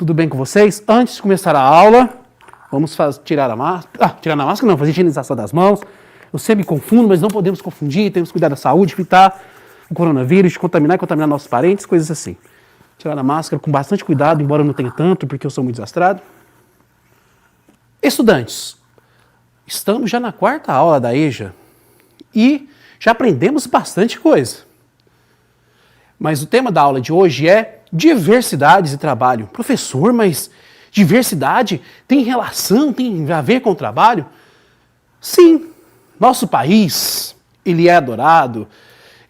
Tudo bem com vocês? Antes de começar a aula, vamos tirar a máscara. Tirar a máscara não, fazer higienização das mãos. Eu sempre me confundo, mas não podemos confundir, temos que cuidar da saúde, evitar o coronavírus, de contaminar e contaminar nossos parentes, coisas assim. Tirar a máscara com bastante cuidado, embora eu não tenha tanto, porque eu sou muito desastrado. Estudantes, estamos já na quarta aula da EJA e já aprendemos bastante coisa. Mas o tema da aula de hoje é diversidades e trabalho. Professor, mas diversidade tem relação, tem a ver com o trabalho? Sim, nosso país, ele é adorado,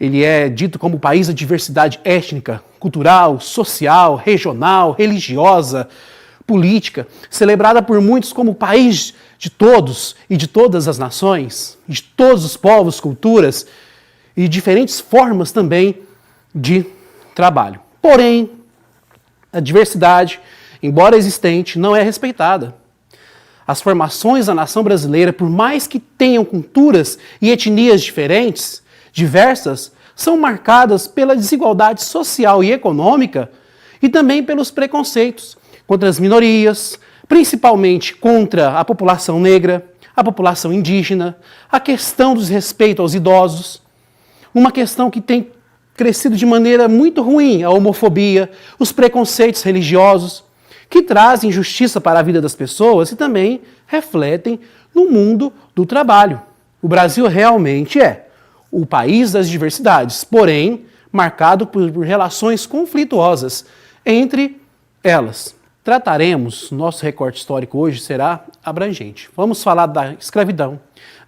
ele é dito como o país da diversidade étnica, cultural, social, regional, religiosa, política, celebrada por muitos como o país de todos e de todas as nações, de todos os povos, culturas e diferentes formas também de trabalho. Porém, a diversidade, embora existente, não é respeitada. As formações da nação brasileira, por mais que tenham culturas e etnias diferentes, diversas, são marcadas pela desigualdade social e econômica e também pelos preconceitos contra as minorias, principalmente contra a população negra, a população indígena, a questão do desrespeito aos idosos, uma questão que tem crescido de maneira muito ruim, a homofobia, os preconceitos religiosos, que trazem injustiça para a vida das pessoas e também refletem no mundo do trabalho. O Brasil realmente é o país das diversidades, porém marcado por relações conflituosas entre elas. Trataremos, nosso recorte histórico hoje será abrangente. Vamos falar da escravidão,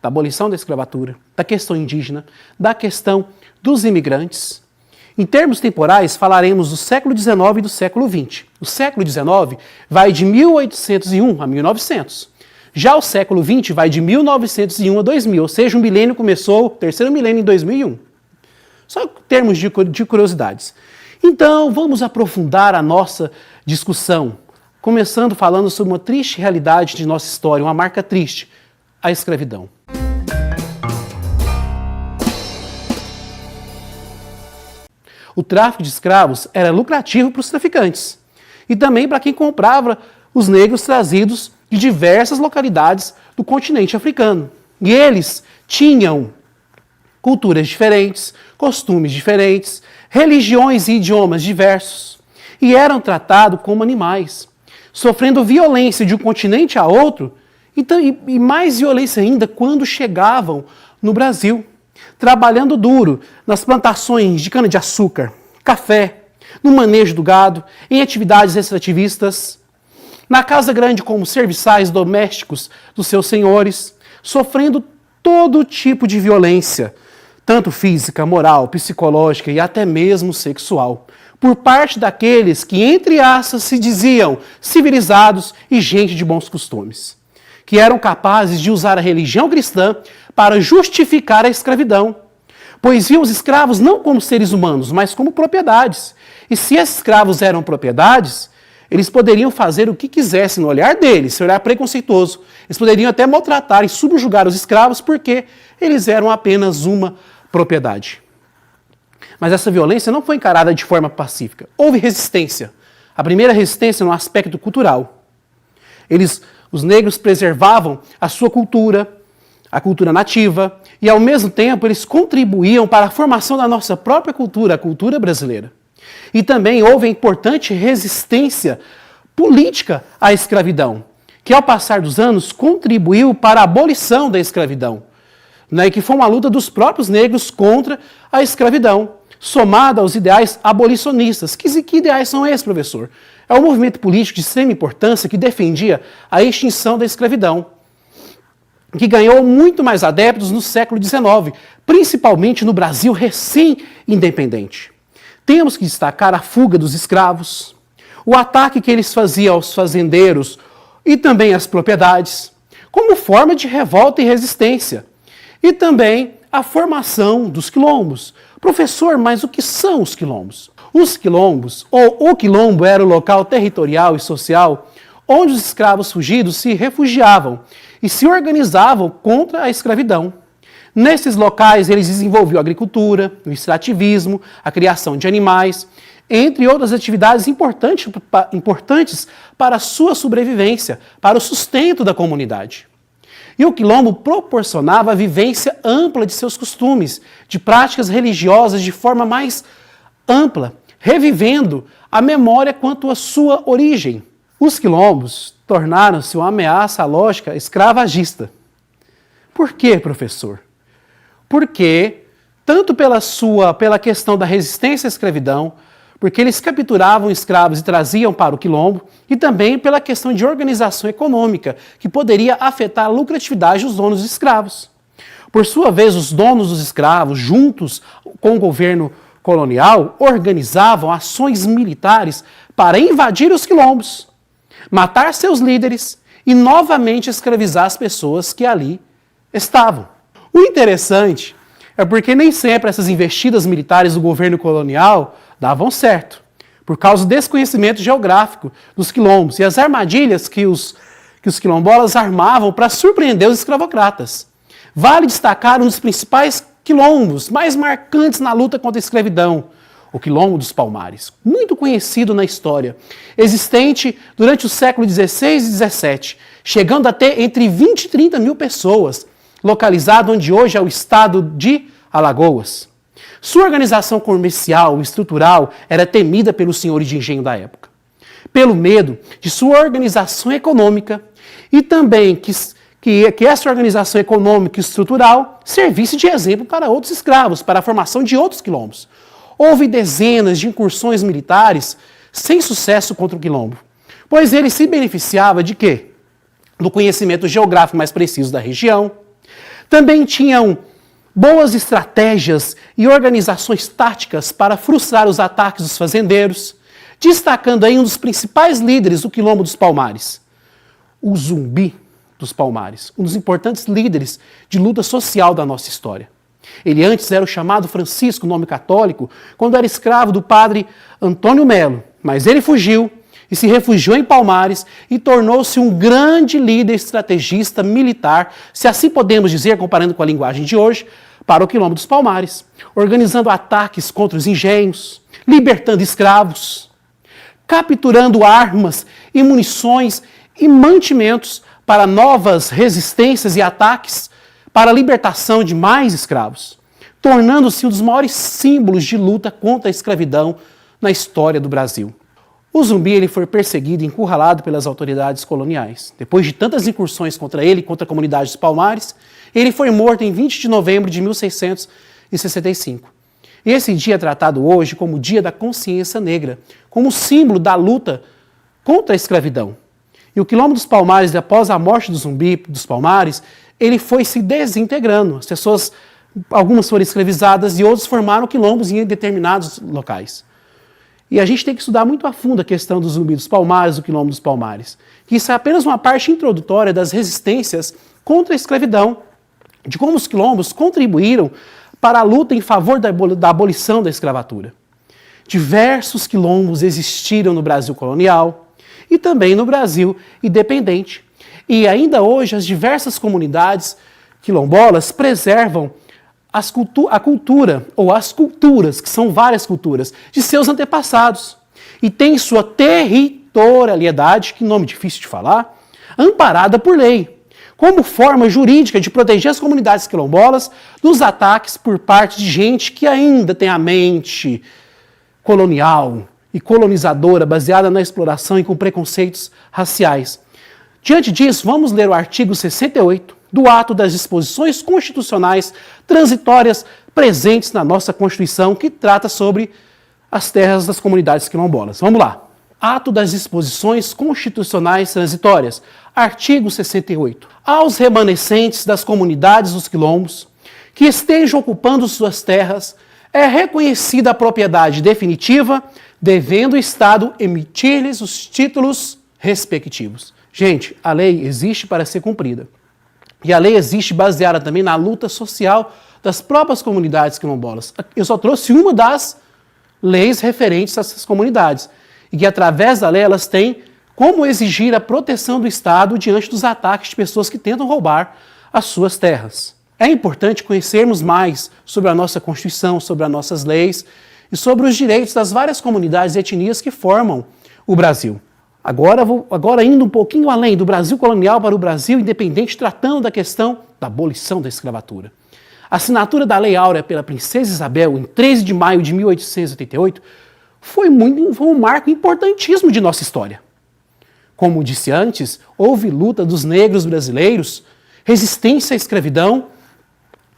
da abolição da escravatura, da questão indígena, da questão dos imigrantes. Em termos temporais, falaremos do século XIX e do século XX. O século XIX vai de 1801 a 1900. Já o século XX vai de 1901 a 2000, ou seja, o milênio começou, o terceiro milênio em 2001. Só em termos de curiosidades. Então, vamos aprofundar a nossa discussão, começando falando sobre uma triste realidade de nossa história, uma marca triste, a escravidão. O tráfico de escravos era lucrativo para os traficantes e também para quem comprava os negros trazidos de diversas localidades do continente africano. E eles tinham culturas diferentes, costumes diferentes, religiões e idiomas diversos e eram tratados como animais, sofrendo violência de um continente a outro e mais violência ainda quando chegavam no Brasil, trabalhando duro nas plantações de cana-de-açúcar, café, no manejo do gado, em atividades extrativistas, na casa grande como serviçais domésticos dos seus senhores, sofrendo todo tipo de violência, tanto física, moral, psicológica e até mesmo sexual, por parte daqueles que, entre aspas, se diziam civilizados e gente de bons costumes, que eram capazes de usar a religião cristã para justificar a escravidão, pois viam os escravos não como seres humanos, mas como propriedades. E se esses escravos eram propriedades, eles poderiam fazer o que quisessem no olhar deles, se olhar preconceituoso. Eles poderiam até maltratar e subjugar os escravos porque eles eram apenas uma propriedade. Mas essa violência não foi encarada de forma pacífica. Houve resistência. A primeira resistência no aspecto cultural. Os negros preservavam a sua cultura, a cultura nativa, e ao mesmo tempo eles contribuíam para a formação da nossa própria cultura, a cultura brasileira. E também houve a importante resistência política à escravidão, que ao passar dos anos contribuiu para a abolição da escravidão, né, que foi uma luta dos próprios negros contra a escravidão, somada aos ideais abolicionistas. Que ideais são esses, professor? É um movimento político de extrema importância que defendia a extinção da escravidão, que ganhou muito mais adeptos no século XIX, principalmente no Brasil recém-independente. Temos que destacar a fuga dos escravos, o ataque que eles faziam aos fazendeiros e também às propriedades, como forma de revolta e resistência, e também a formação dos quilombos. Professor, mas o que são os quilombos? Os quilombos, ou o quilombo, era o local territorial e social onde os escravos fugidos se refugiavam e se organizavam contra a escravidão. Nesses locais, eles desenvolviam a agricultura, o extrativismo, a criação de animais entre outras atividades importantes para a sua sobrevivência, para o sustento da comunidade. E o quilombo proporcionava a vivência ampla de seus costumes, de práticas religiosas de forma mais ampla, revivendo a memória quanto à sua origem. Os quilombos tornaram-se uma ameaça à lógica escravagista. Por quê, professor? Porque, tanto pela questão da resistência à escravidão, porque eles capturavam escravos e traziam para o quilombo, e também pela questão de organização econômica, que poderia afetar a lucratividade dos donos de escravos. Por sua vez, os donos dos escravos, juntos com o governo colonial, organizavam ações militares para invadir os quilombos, matar seus líderes e novamente escravizar as pessoas que ali estavam. O interessante é porque nem sempre essas investidas militares do governo colonial davam certo, por causa do desconhecimento geográfico dos quilombos e as armadilhas que os quilombolas armavam para surpreender os escravocratas. Vale destacar um dos principais quilombos mais marcantes na luta contra a escravidão, o Quilombo dos Palmares, muito conhecido na história, existente durante o século XVI e XVII, chegando a ter entre 20 e 30 mil pessoas, localizado onde hoje é o estado de Alagoas. Sua organização comercial e estrutural era temida pelos senhores de engenho da época, pelo medo de sua organização econômica e também que essa organização econômica e estrutural servisse de exemplo para outros escravos, para a formação de outros quilombos. Houve dezenas de incursões militares sem sucesso contra o quilombo, pois ele se beneficiava de quê? Do conhecimento geográfico mais preciso da região. Também tinham boas estratégias e organizações táticas para frustrar os ataques dos fazendeiros, destacando aí um dos principais líderes do Quilombo dos Palmares, o Zumbi dos Palmares, um dos importantes líderes de luta social da nossa história. Ele antes era o chamado Francisco, nome católico, quando era escravo do padre Antônio Melo, mas ele fugiu e se refugiou em Palmares e tornou-se um grande líder estrategista militar, se assim podemos dizer, comparando com a linguagem de hoje, para o Quilombo dos Palmares, organizando ataques contra os engenhos, libertando escravos, capturando armas e munições e mantimentos para novas resistências e ataques para a libertação de mais escravos, tornando-se um dos maiores símbolos de luta contra a escravidão na história do Brasil. O Zumbi ele foi perseguido e encurralado pelas autoridades coloniais. Depois de tantas incursões contra ele e contra a comunidade dos Palmares, ele foi morto em 20 de novembro de 1665. E esse dia é tratado hoje como o Dia da Consciência Negra, como símbolo da luta contra a escravidão. E o Quilombo dos Palmares, após a morte do Zumbi dos Palmares, ele foi se desintegrando. As pessoas, algumas foram escravizadas e outras formaram quilombos em determinados locais. E a gente tem que estudar muito a fundo a questão do Zumbi dos Palmares, do Quilombo dos Palmares. Que isso é apenas uma parte introdutória das resistências contra a escravidão, de como os quilombos contribuíram para a luta em favor da abolição da escravatura. Diversos quilombos existiram no Brasil colonial e também no Brasil independente. E ainda hoje as diversas comunidades quilombolas preservam a cultura, ou as culturas, que são várias culturas, de seus antepassados. E tem sua territorialidade, que nome difícil de falar, amparada por lei, como forma jurídica de proteger as comunidades quilombolas dos ataques por parte de gente que ainda tem a mente colonial e colonizadora, baseada na exploração e com preconceitos raciais. Diante disso, vamos ler o artigo 68 do ato das disposições constitucionais transitórias presentes na nossa Constituição, que trata sobre as terras das comunidades quilombolas. Vamos lá. Ato das disposições constitucionais transitórias. Artigo 68. Aos remanescentes das comunidades dos quilombos que estejam ocupando suas terras é reconhecida a propriedade definitiva, devendo o Estado emitir-lhes os títulos respectivos. Gente, a lei existe para ser cumprida. E a lei existe baseada também na luta social das próprias comunidades quilombolas. Eu só trouxe uma das leis referentes a essas comunidades. E que através da lei elas têm como exigir a proteção do Estado diante dos ataques de pessoas que tentam roubar as suas terras. É importante conhecermos mais sobre a nossa Constituição, sobre as nossas leis e sobre os direitos das várias comunidades e etnias que formam o Brasil. Agora indo um pouquinho além do Brasil colonial para o Brasil independente, tratando da questão da abolição da escravatura. A assinatura da Lei Áurea pela Princesa Isabel em 13 de maio de 1888 foi um marco importantíssimo de nossa história. Como disse antes, houve luta dos negros brasileiros, resistência à escravidão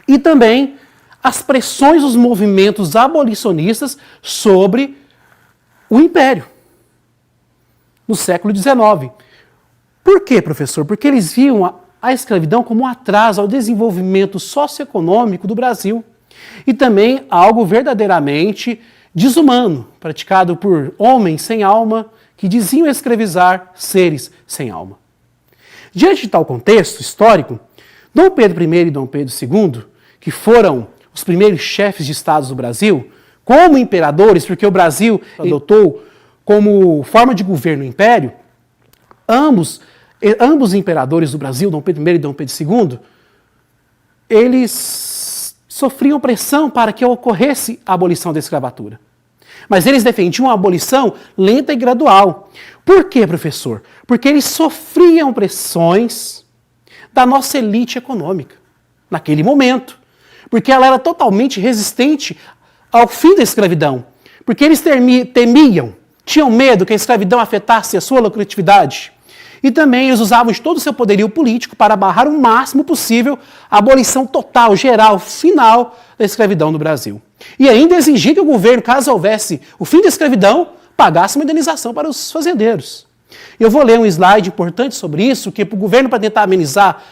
e também as pressões dos movimentos abolicionistas sobre o Império no século XIX. Por quê, professor? Porque eles viam a escravidão como um atraso ao desenvolvimento socioeconômico do Brasil e também algo verdadeiramente desumano, praticado por homens sem alma que diziam escravizar seres sem alma. Diante de tal contexto histórico, Dom Pedro I e Dom Pedro II, que foram os primeiros chefes de estados do Brasil, como imperadores, porque o Brasil adotou como forma de governo o império, ambos os imperadores do Brasil, Dom Pedro I e Dom Pedro II, eles sofriam pressão para que ocorresse a abolição da escravatura. Mas eles defendiam uma abolição lenta e gradual. Por quê, professor? Porque eles sofriam pressões da nossa elite econômica, naquele momento. Porque ela era totalmente resistente ao fim da escravidão. Porque eles temiam, tinham medo que a escravidão afetasse a sua lucratividade. E também eles usavam de todo o seu poderio político para barrar o máximo possível a abolição total, geral, final da escravidão no Brasil. E ainda exigir que o governo, caso houvesse o fim da escravidão, pagasse uma indenização para os fazendeiros. Eu vou ler um slide importante sobre isso, que para o governo, para tentar amenizar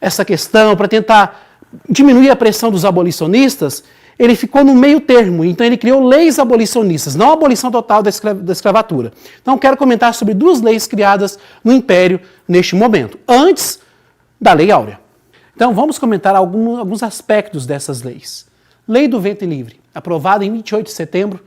essa questão, para tentar diminuir a pressão dos abolicionistas, ele ficou no meio termo, então ele criou leis abolicionistas, não a abolição total da escravatura. Então quero comentar sobre duas leis criadas no Império neste momento, antes da Lei Áurea. Então vamos comentar alguns aspectos dessas leis. Lei do Ventre Livre, aprovada em 28 de setembro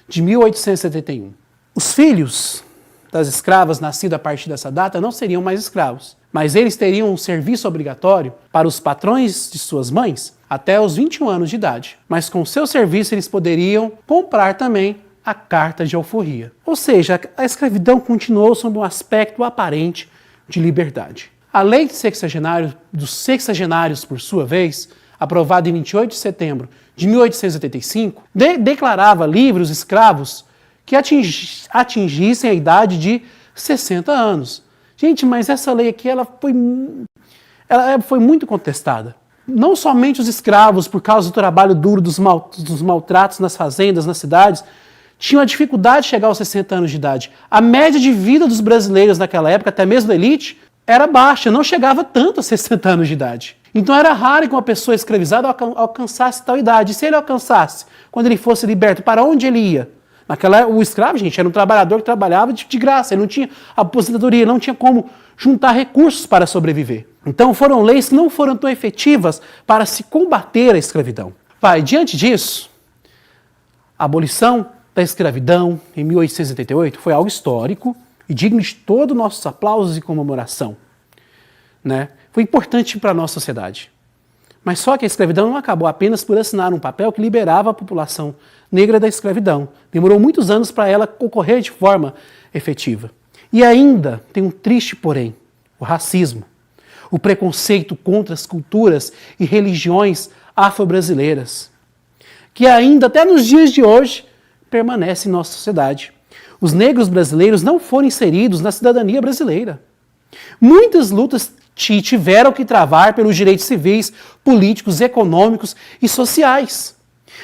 de 1871. Os filhos das escravas nascidos a partir dessa data não seriam mais escravos, mas eles teriam um serviço obrigatório para os patrões de suas mães até os 21 anos de idade. Mas com seu serviço eles poderiam comprar também a carta de alforria. Ou seja, a escravidão continuou sob um aspecto aparente de liberdade. A lei dos sexagenários, por sua vez, aprovada em 28 de setembro de 1885, declarava livres os escravos que atingissem a idade de 60 anos. Gente, mas essa lei aqui ela foi muito contestada. Não somente os escravos, por causa do trabalho duro, dos maltratos nas fazendas, nas cidades, tinham a dificuldade de chegar aos 60 anos de idade. A média de vida dos brasileiros naquela época, até mesmo da elite, era baixa, não chegava tanto a 60 anos de idade. Então era raro que uma pessoa escravizada alcançasse tal idade. E se ele alcançasse, quando ele fosse liberto, para onde ele ia? O escravo, gente, era um trabalhador que trabalhava de graça, ele não tinha aposentadoria, não tinha como juntar recursos para sobreviver. Então foram leis que não foram tão efetivas para se combater a escravidão. Diante disso, a abolição da escravidão em 1888 foi algo histórico e digno de todos os nossos aplausos e comemoração. Foi importante para a nossa sociedade. Mas só que a escravidão não acabou apenas por assinar um papel que liberava a população negra da escravidão. Demorou muitos anos para ela ocorrer de forma efetiva. E ainda tem um triste porém, o racismo, o preconceito contra as culturas e religiões afro-brasileiras, que ainda até nos dias de hoje permanece em nossa sociedade. Os negros brasileiros não foram inseridos na cidadania brasileira. Muitas lutas tiveram que travar pelos direitos civis, políticos, econômicos e sociais.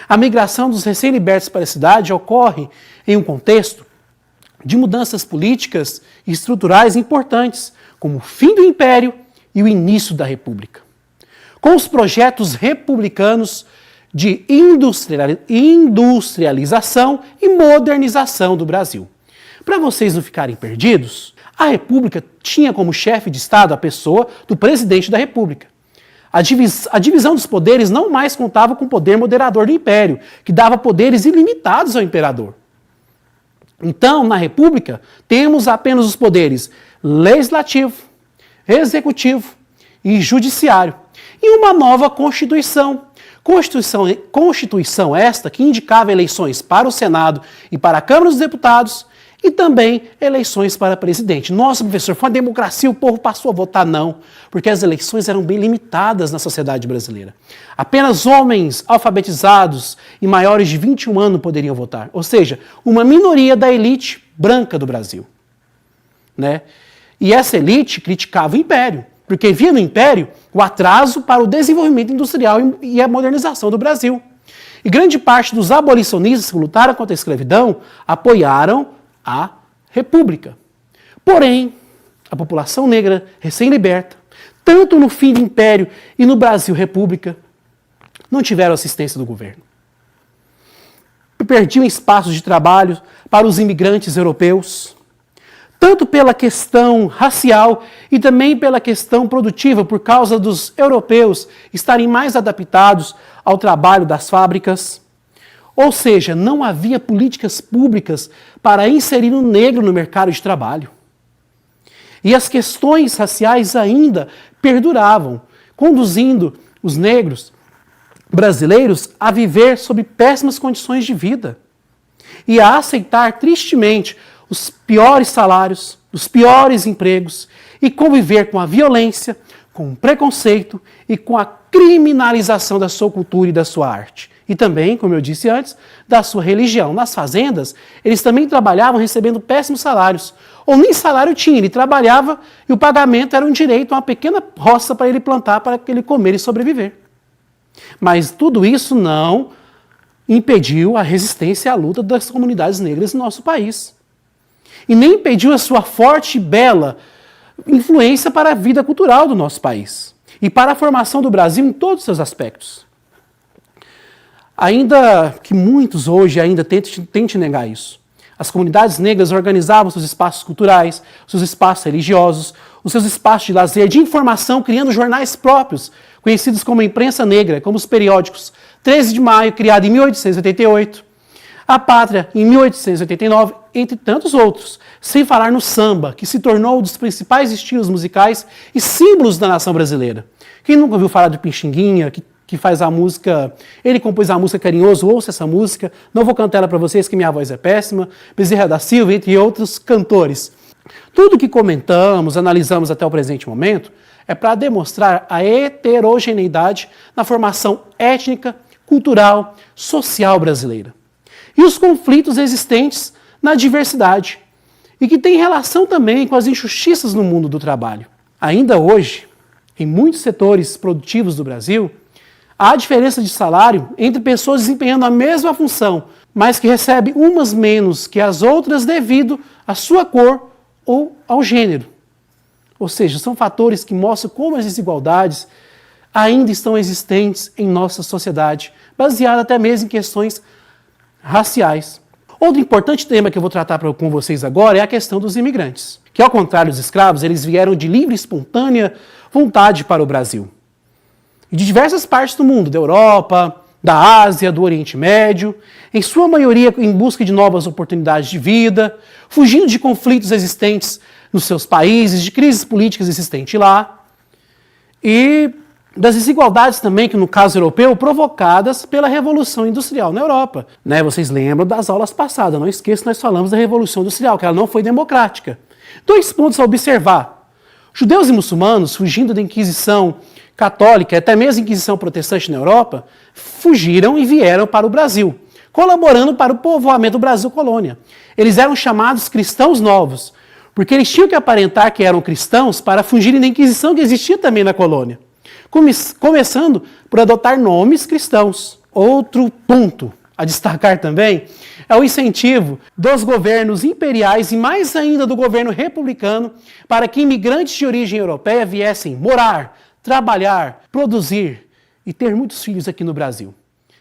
A migração dos recém-libertos para a cidade ocorre em um contexto de mudanças políticas e estruturais importantes, como o fim do Império e o início da República. Com os projetos republicanos de industrialização e modernização do Brasil. Para vocês não ficarem perdidos, a República tinha como chefe de Estado a pessoa do presidente da República. A divisão dos poderes não mais contava com o poder moderador do Império, que dava poderes ilimitados ao imperador. Então, na República, temos apenas os poderes legislativo, executivo e judiciário. E uma nova Constituição, Constituição esta que indicava eleições para o Senado e para a Câmara dos Deputados e também eleições para presidente. Nossa, professor, foi uma democracia, o povo passou a votar? Não, porque as eleições eram bem limitadas na sociedade brasileira. Apenas homens alfabetizados e maiores de 21 anos poderiam votar, ou seja, uma minoria da elite branca do Brasil. Né? E essa elite criticava o Império, porque via no Império o atraso para o desenvolvimento industrial e a modernização do Brasil. E grande parte dos abolicionistas que lutaram contra a escravidão apoiaram a República. Porém, a população negra recém-liberta, tanto no fim do Império e no Brasil República, não tiveram assistência do governo. Perdiam espaços de trabalho para os imigrantes europeus, tanto pela questão racial e também pela questão produtiva, por causa dos europeus estarem mais adaptados ao trabalho das fábricas. Ou seja, não havia políticas públicas para inserir o negro no mercado de trabalho. E as questões raciais ainda perduravam, conduzindo os negros brasileiros a viver sob péssimas condições de vida e a aceitar tristemente os piores salários, os piores empregos e conviver com a violência, com o preconceito e com a criminalização da sua cultura e da sua arte. E também, como eu disse antes, da sua religião. Nas fazendas, eles também trabalhavam recebendo péssimos salários. Ou nem salário tinha, ele trabalhava e o pagamento era um direito, uma pequena roça para ele plantar, para ele comer e sobreviver. Mas tudo isso não impediu a resistência e a luta das comunidades negras no nosso país. E nem impediu a sua forte e bela influência para a vida cultural do nosso país. E para a formação do Brasil em todos os seus aspectos. Ainda que muitos hoje ainda tentem negar isso. As comunidades negras organizavam seus espaços culturais, seus espaços religiosos, os seus espaços de lazer, de informação, criando jornais próprios, conhecidos como a imprensa negra, como os periódicos 13 de Maio, criado em 1888, A Pátria, em 1889, entre tantos outros, sem falar no samba, que se tornou um dos principais estilos musicais e símbolos da nação brasileira. Quem nunca ouviu falar do Pixinguinha, que faz a música, ele compôs a música Carinhoso, ouça essa música, não vou cantar ela para vocês que minha voz é péssima, Bezerra da Silva, entre outros cantores. Tudo que comentamos, analisamos até o presente momento, é para demonstrar a heterogeneidade na formação étnica, cultural, social brasileira. E os conflitos existentes na diversidade, e que tem relação também com as injustiças no mundo do trabalho. Ainda hoje, em muitos setores produtivos do Brasil, há diferença de salário entre pessoas desempenhando a mesma função, mas que recebem umas menos que as outras devido à sua cor ou ao gênero. Ou seja, são fatores que mostram como as desigualdades ainda estão existentes em nossa sociedade, baseada até mesmo em questões raciais. Outro importante tema que eu vou tratar com vocês agora é a questão dos imigrantes, que ao contrário dos escravos, eles vieram de livre e espontânea vontade para o Brasil. E de diversas partes do mundo, da Europa, da Ásia, do Oriente Médio, em sua maioria em busca de novas oportunidades de vida, fugindo de conflitos existentes nos seus países, de crises políticas existentes lá, e das desigualdades também, que no caso europeu, provocadas pela Revolução Industrial na Europa. Né? Vocês lembram das aulas passadas, não esqueçam que nós falamos da Revolução Industrial, que ela não foi democrática. 2 pontos a observar. Judeus e muçulmanos, fugindo da Inquisição católica, até mesmo a Inquisição protestante na Europa, fugiram e vieram para o Brasil, colaborando para o povoamento do Brasil colônia. Eles eram chamados cristãos novos, porque eles tinham que aparentar que eram cristãos para fugirem da Inquisição que existia também na colônia. Começando por adotar nomes cristãos. Outro ponto a destacar também é o incentivo dos governos imperiais e mais ainda do governo republicano para que imigrantes de origem europeia viessem morar, trabalhar, produzir e ter muitos filhos aqui no Brasil.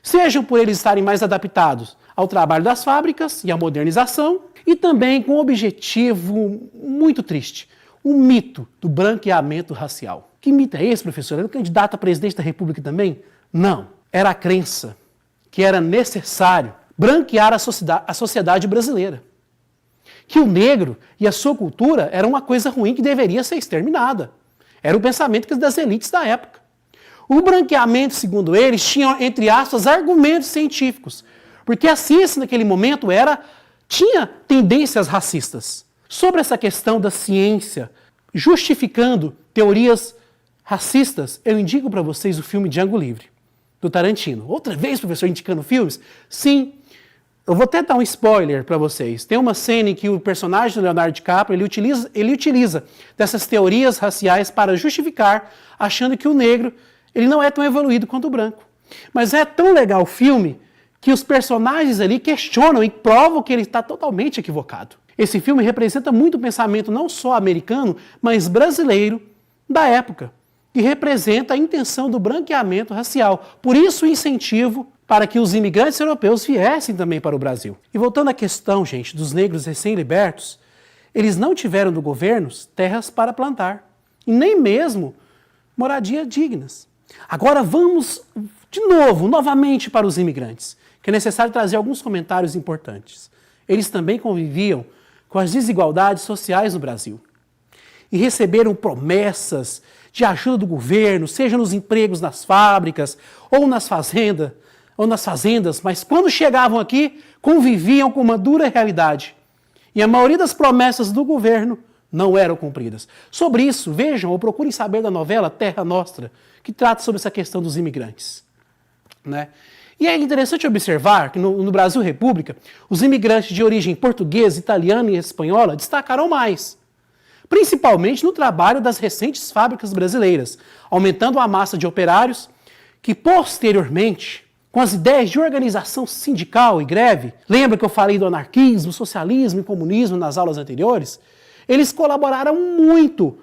Sejam por eles estarem mais adaptados ao trabalho das fábricas e à modernização, e também com um objetivo muito triste, o mito do branqueamento racial. Que mito é esse, professor? Era um candidato a presidente da República também? Não. Era a crença que era necessário branquear a sociedade brasileira. Que o negro e a sua cultura era uma coisa ruim que deveria ser exterminada. Era o pensamento das elites da época. O branqueamento, segundo eles, tinha, entre aspas, argumentos científicos, porque a ciência naquele momento tinha tendências racistas. Sobre essa questão da ciência justificando teorias racistas, eu indico para vocês o filme Django Livre, do Tarantino. Outra vez, professor, indicando filmes? Sim. Eu vou até dar um spoiler para vocês. Tem uma cena em que o personagem do Leonardo DiCaprio, ele utiliza dessas teorias raciais para justificar, achando que o negro ele não é tão evoluído quanto o branco. Mas é tão legal o filme que os personagens ali questionam e provam que ele está totalmente equivocado. Esse filme representa muito o pensamento não só americano, mas brasileiro da época, que representa a intenção do branqueamento racial. Por isso o incentivo para que os imigrantes europeus viessem também para o Brasil. E voltando à questão, gente, dos negros recém-libertos, eles não tiveram do governo terras para plantar, e nem mesmo moradias dignas. Agora vamos de novo, novamente para os imigrantes, que é necessário trazer alguns comentários importantes. Eles também conviviam com as desigualdades sociais no Brasil e receberam promessas de ajuda do governo, seja nos empregos nas fábricas ou nas fazendas, mas quando chegavam aqui, conviviam com uma dura realidade. E a maioria das promessas do governo não eram cumpridas. Sobre isso, vejam ou procurem saber da novela Terra Nostra, que trata sobre essa questão dos imigrantes. Né? E é interessante observar que no Brasil República, os imigrantes de origem portuguesa, italiana e espanhola destacaram mais, principalmente no trabalho das recentes fábricas brasileiras, aumentando a massa de operários que, posteriormente, com as ideias de organização sindical e greve, lembra que eu falei do anarquismo, socialismo e comunismo nas aulas anteriores? Eles colaboraram muito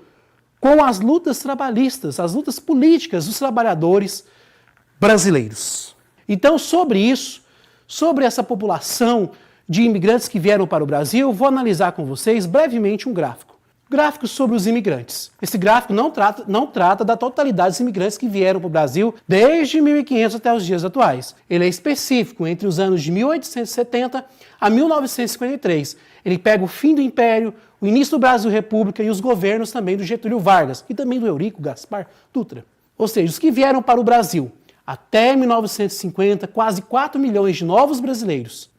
com as lutas trabalhistas, as lutas políticas dos trabalhadores brasileiros. Então, sobre isso, sobre essa população de imigrantes que vieram para o Brasil, vou analisar com vocês brevemente um gráfico. Gráfico sobre os imigrantes. Esse gráfico não trata da totalidade dos imigrantes que vieram para o Brasil desde 1500 até os dias atuais. Ele é específico entre os anos de 1870 a 1953. Ele pega o fim do Império, o início do Brasil República e os governos também do Getúlio Vargas e também do Eurico Gaspar Dutra. Ou seja, os que vieram para o Brasil até 1950, quase 4 milhões de novos brasileiros.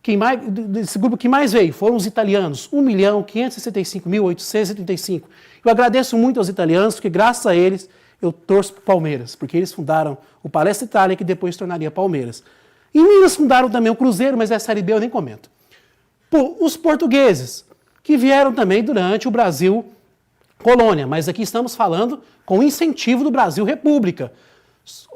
Esse grupo que mais veio foram os italianos, 1.565.875. Eu agradeço muito aos italianos, porque graças a eles eu torço para o Palmeiras, porque eles fundaram o Palestra Itália, que depois se tornaria Palmeiras. Em Minas fundaram também o Cruzeiro, mas a Série B eu nem comento. Os portugueses, que vieram também durante o Brasil colônia, mas aqui estamos falando com o incentivo do Brasil República.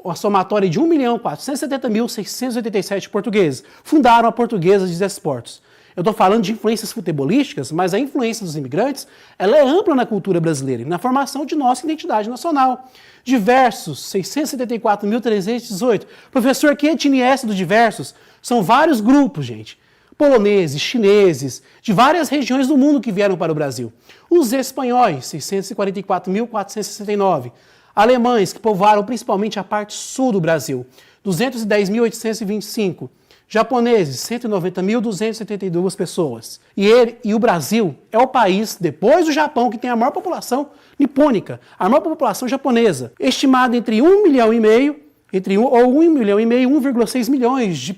A somatória de 1.470.687 portugueses fundaram a Portuguesa de Desportos. Eu estou falando de influências futebolísticas, mas a influência dos imigrantes ela é ampla na cultura brasileira e na formação de nossa identidade nacional. Diversos, 674.318. Professor, que etnia é essa do diversos? São vários grupos, gente. Poloneses, chineses, de várias regiões do mundo que vieram para o Brasil. Os espanhóis, 644.469. Alemães, que povoaram principalmente a parte sul do Brasil, 210.825. Japoneses, 190.272 pessoas. E o Brasil é o país, depois do Japão, que tem a maior população nipônica, a maior população japonesa, estimada entre 1 milhão e meio, e 1,6 milhões de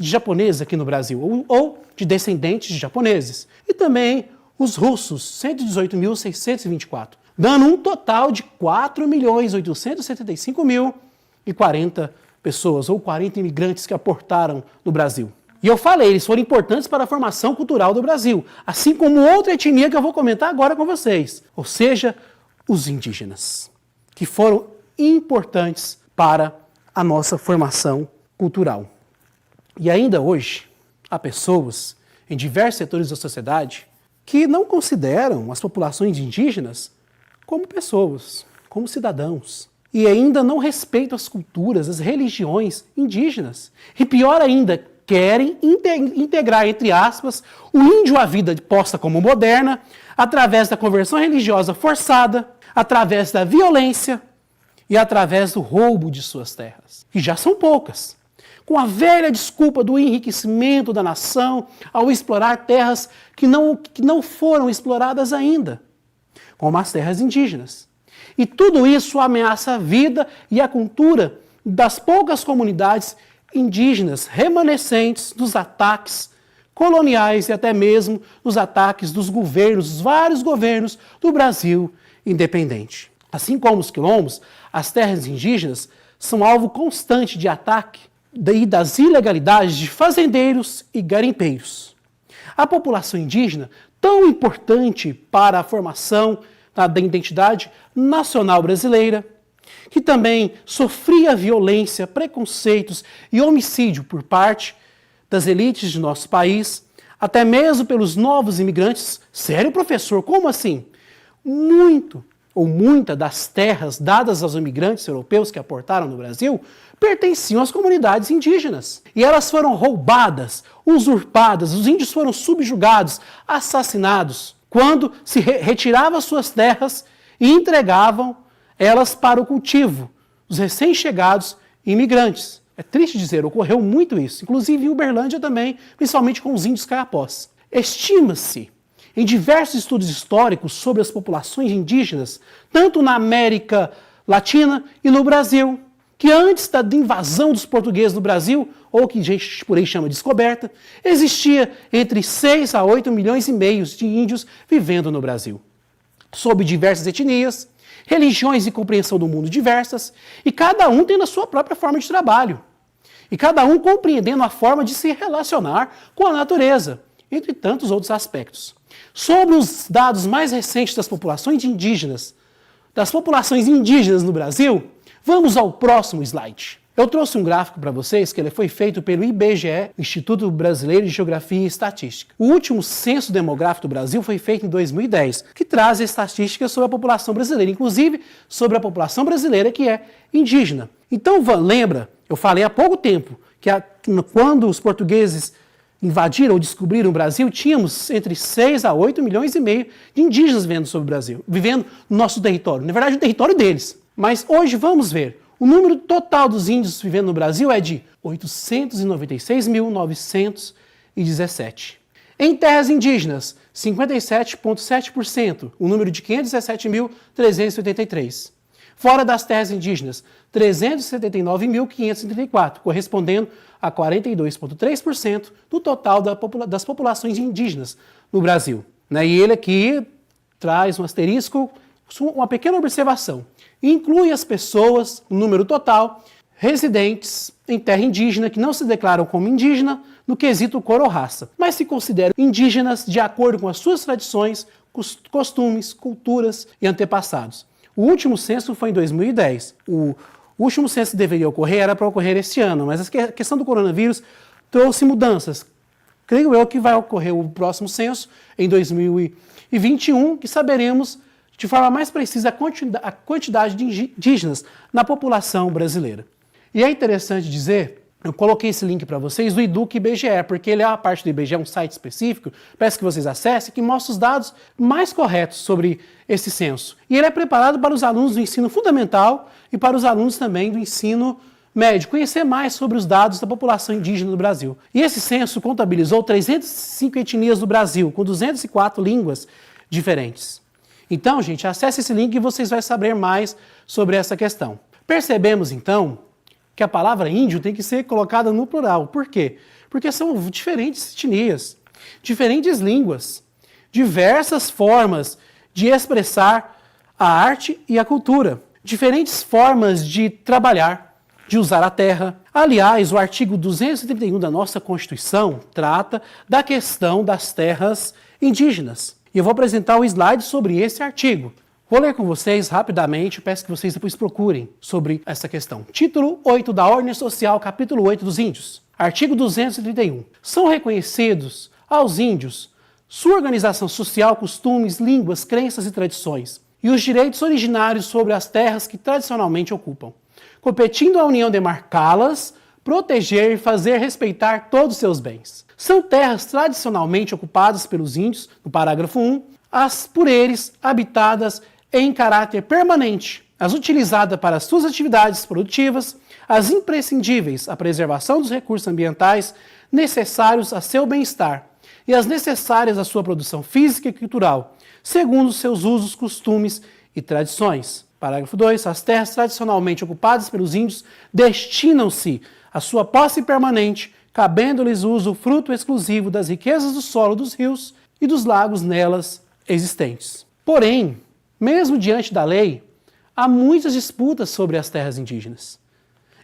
japoneses aqui no Brasil, ou de descendentes de japoneses. E também os russos, 118.624. Dando um total de 4.875.040 pessoas, ou 40 imigrantes que aportaram no Brasil. E eu falei, eles foram importantes para a formação cultural do Brasil, assim como outra etnia que eu vou comentar agora com vocês, ou seja, os indígenas, que foram importantes para a nossa formação cultural. E ainda hoje, há pessoas em diversos setores da sociedade que não consideram as populações indígenas como pessoas, como cidadãos. E ainda não respeitam as culturas, as religiões indígenas. E pior ainda, querem integrar, entre aspas, o índio à vida posta como moderna, através da conversão religiosa forçada, através da violência e através do roubo de suas terras. E já são poucas. Com a velha desculpa do enriquecimento da nação ao explorar terras que não foram exploradas ainda, como as terras indígenas. E tudo isso ameaça a vida e a cultura das poucas comunidades indígenas remanescentes dos ataques coloniais e até mesmo dos ataques dos governos, dos vários governos do Brasil independente. Assim como os quilombos, as terras indígenas são alvo constante de ataque e das ilegalidades de fazendeiros e garimpeiros. A população indígena, tão importante para a formação da identidade nacional brasileira, que também sofria violência, preconceitos e homicídio por parte das elites de nosso país, até mesmo pelos novos imigrantes. Sério, professor, como assim? Muito ou muita das terras dadas aos imigrantes europeus que aportaram no Brasil pertenciam às comunidades indígenas. E elas foram roubadas, usurpadas, os índios foram subjugados, assassinados, quando se retiravam suas terras e entregavam elas para o cultivo dos recém-chegados imigrantes. É triste dizer, ocorreu muito isso, inclusive em Uberlândia também, principalmente com os índios caiapós. Estima-se, em diversos estudos históricos sobre as populações indígenas, tanto na América Latina e no Brasil, que antes da invasão dos portugueses no Brasil, ou que a gente por aí chama de descoberta, existia entre 6 a 8 milhões e meio de índios vivendo no Brasil, sob diversas etnias, religiões e compreensão do mundo diversas, e cada um tendo a sua própria forma de trabalho, e cada um compreendendo a forma de se relacionar com a natureza, entre tantos outros aspectos. Sobre os dados mais recentes das populações indígenas no Brasil, vamos ao próximo slide. Eu trouxe um gráfico para vocês que ele foi feito pelo IBGE, Instituto Brasileiro de Geografia e Estatística. O último censo demográfico do Brasil foi feito em 2010, que traz estatísticas sobre a população brasileira, inclusive sobre a população brasileira que é indígena. Então, lembra, eu falei há pouco tempo, que quando os portugueses invadiram ou descobriram o Brasil, tínhamos entre 6 a 8 milhões e meio de indígenas vivendo sobre o Brasil, vivendo no nosso território. Na verdade, o território deles. Mas hoje vamos ver. O número total dos índios vivendo no Brasil é de 896.917. Em terras indígenas, 57,7%, o número de 517.383. Fora das terras indígenas, 379.534, correspondendo a 42,3% do total das populações indígenas no Brasil. E ele aqui traz um asterisco, uma pequena observação. Inclui as pessoas, o número total, residentes em terra indígena que não se declaram como indígena no quesito cor ou raça, mas se consideram indígenas de acordo com as suas tradições, costumes, culturas e antepassados. O último censo foi em 2010. O último censo que deveria ocorrer era para ocorrer este ano, mas a questão do coronavírus trouxe mudanças. Creio eu que vai ocorrer o próximo censo em 2021, que saberemos de forma mais precisa a quantidade de indígenas na população brasileira. E é interessante dizer, eu coloquei esse link para vocês do Educa IBGE, porque ele é a parte do IBGE, um site específico, peço que vocês acessem, que mostra os dados mais corretos sobre esse censo. E ele é preparado para os alunos do ensino fundamental e para os alunos também do ensino médio, conhecer mais sobre os dados da população indígena do Brasil. E esse censo contabilizou 305 etnias do Brasil, com 204 línguas diferentes. Então, gente, acesse esse link e vocês vão saber mais sobre essa questão. Percebemos, então, que a palavra índio tem que ser colocada no plural. Por quê? Porque são diferentes etnias, diferentes línguas, diversas formas de expressar a arte e a cultura, diferentes formas de trabalhar, de usar a terra. Aliás, o artigo 231 da nossa Constituição trata da questão das terras indígenas. E eu vou apresentar um slide sobre esse artigo. Vou ler com vocês rapidamente, peço que vocês depois procurem sobre essa questão. Título 8 da Ordem Social, capítulo 8 dos Índios. Artigo 231. São reconhecidos aos índios sua organização social, costumes, línguas, crenças e tradições, e os direitos originários sobre as terras que tradicionalmente ocupam, competindo à União demarcá-las, proteger e fazer respeitar todos os seus bens. São terras tradicionalmente ocupadas pelos índios, no parágrafo 1, as por eles habitadas em caráter permanente, as utilizadas para as suas atividades produtivas, as imprescindíveis à preservação dos recursos ambientais necessários a seu bem-estar e as necessárias à sua produção física e cultural, segundo seus usos, costumes e tradições. Parágrafo 2. As terras tradicionalmente ocupadas pelos índios destinam-se à sua posse permanente, cabendo-lhes o usufruto exclusivo das riquezas do solo, dos rios e dos lagos nelas existentes. Porém, mesmo diante da lei, há muitas disputas sobre as terras indígenas.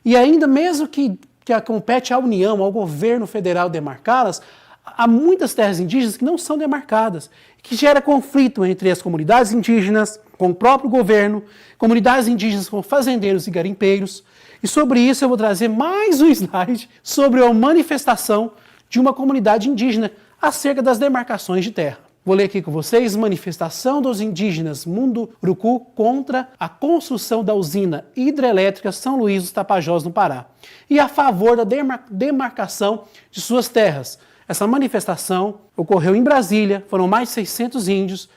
E ainda mesmo que compete à União, ao governo federal demarcá-las, há muitas terras indígenas que não são demarcadas, que gera conflito entre as comunidades indígenas, com o próprio governo, comunidades indígenas com fazendeiros e garimpeiros. E sobre isso eu vou trazer mais um slide sobre a manifestação de uma comunidade indígena acerca das demarcações de terra. Vou ler aqui com vocês: manifestação dos indígenas Munduruku contra a construção da usina hidrelétrica São Luís dos Tapajós, no Pará, e a favor da demarcação de suas terras. Essa manifestação ocorreu em Brasília, foram mais de 600 índios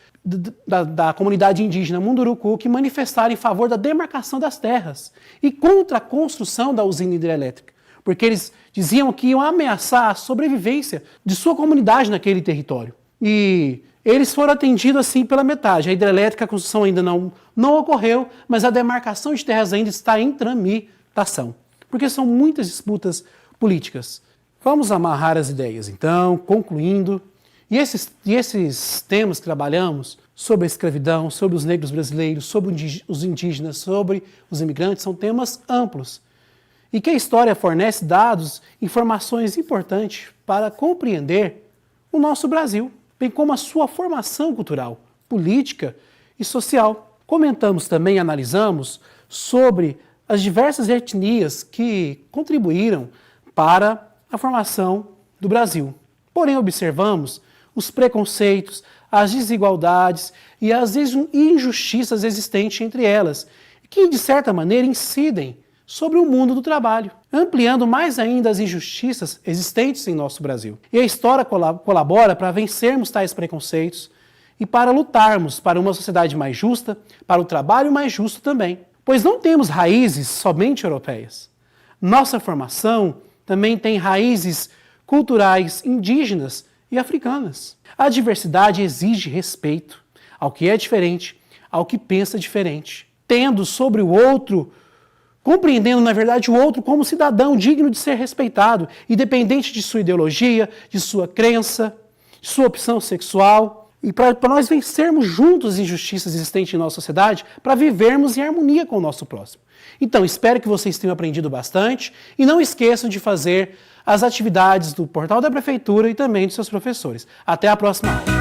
da comunidade indígena Munduruku que manifestaram em favor da demarcação das terras e contra a construção da usina hidrelétrica, porque eles diziam que iam ameaçar a sobrevivência de sua comunidade naquele território. E eles foram atendidos assim pela metade. A hidrelétrica, a construção ainda não ocorreu, mas a demarcação de terras ainda está em tramitação, porque são muitas disputas políticas. Vamos amarrar as ideias, então, concluindo. E esses temas que trabalhamos sobre a escravidão, sobre os negros brasileiros, sobre os indígenas, sobre os imigrantes, são temas amplos. E que a história fornece dados, informações importantes para compreender o nosso Brasil, bem como a sua formação cultural, política e social. Comentamos também, analisamos sobre as diversas etnias que contribuíram para a formação do Brasil. Porém, observamos os preconceitos, as desigualdades e as injustiças existentes entre elas, que, de certa maneira, incidem sobre o mundo do trabalho, ampliando mais ainda as injustiças existentes em nosso Brasil. E a história colabora para vencermos tais preconceitos e para lutarmos para uma sociedade mais justa, para o trabalho mais justo também. Pois não temos raízes somente europeias. Nossa formação também tem raízes culturais indígenas e africanas. A diversidade exige respeito ao que é diferente, ao que pensa diferente, tendo sobre o outro, compreendendo, na verdade, o outro como cidadão digno de ser respeitado, independente de sua ideologia, de sua crença, de sua opção sexual. E para nós vencermos juntos as injustiças existentes em nossa sociedade, para vivermos em harmonia com o nosso próximo. Então, espero que vocês tenham aprendido bastante e não esqueçam de fazer as atividades do portal da Prefeitura e também dos seus professores. Até a próxima aula.